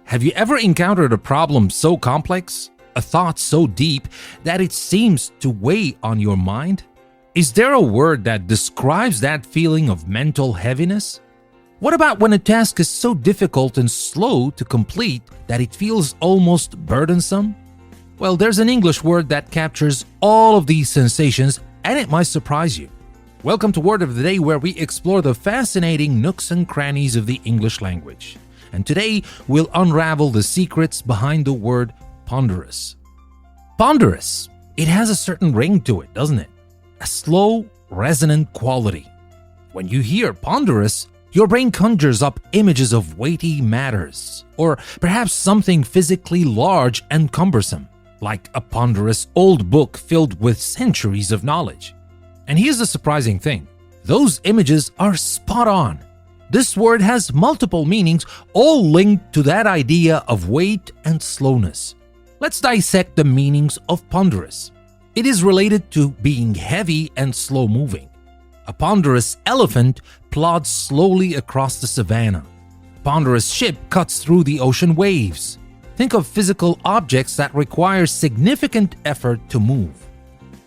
Have you ever encountered a problem so complex, a thought so deep, that it seems to weigh on your mind? Is there a word that describes that feeling of mental heaviness? What about when a task is so difficult and slow to complete that it feels almost burdensome? Well, there's an English word that captures all of these sensations, and it might surprise you. Welcome to Word of the Day, where we explore the fascinating nooks and crannies of the English language. And today, we'll unravel the secrets behind the word ponderous. Ponderous. It has a certain ring to it, doesn't it? A slow, resonant quality. When you hear ponderous, your brain conjures up images of weighty matters, or perhaps something physically large and cumbersome, like a ponderous old book filled with centuries of knowledge. And here's the surprising thing. Those images are spot on. This word has multiple meanings, all linked to that idea of weight and slowness. Let's dissect the meanings of ponderous. It is related to being heavy and slow-moving. A ponderous elephant plods slowly across the savannah. A ponderous ship cuts through the ocean waves. Think of physical objects that require significant effort to move.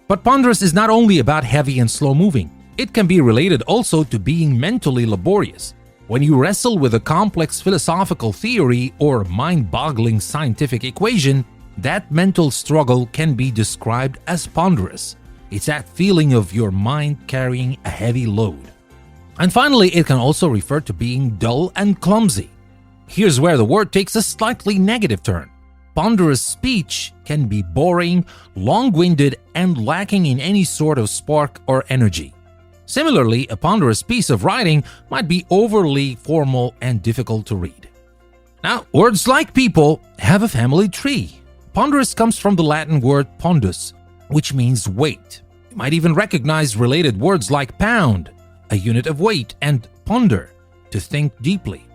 But ponderous is not only about heavy and slow-moving. It can be related also to being mentally laborious. When you wrestle with a complex philosophical theory or mind-boggling scientific equation, that mental struggle can be described as ponderous. It's that feeling of your mind carrying a heavy load. And finally, it can also refer to being dull and clumsy. Here's where the word takes a slightly negative turn. Ponderous speech can be boring, long-winded, and lacking in any sort of spark or energy. Similarly, a ponderous piece of writing might be overly formal and difficult to read. Now, words like people have a family tree. Ponderous comes from the Latin word pondus, which means weight. You might even recognize related words like pound, a unit of weight, and ponder, to think deeply.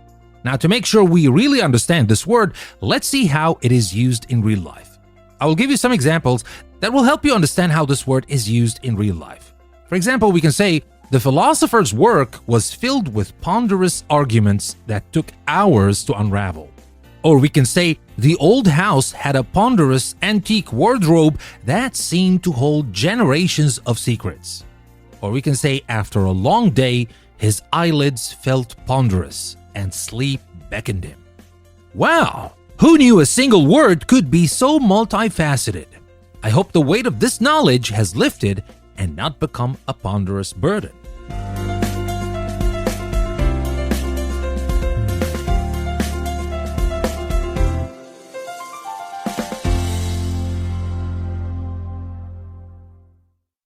Now, to make sure we really understand this word, let's see how it is used in real life. I will give you some examples that will help you understand how this word is used in real life. For example, we can say, the philosopher's work was filled with ponderous arguments that took hours to unravel. Or we can say, the old house had a ponderous antique wardrobe that seemed to hold generations of secrets. Or we can say, after a long day, his eyelids felt ponderous and sleep beckoned him. Wow! Who knew a single word could be so multifaceted? I hope the weight of this knowledge has lifted and not become a ponderous burden.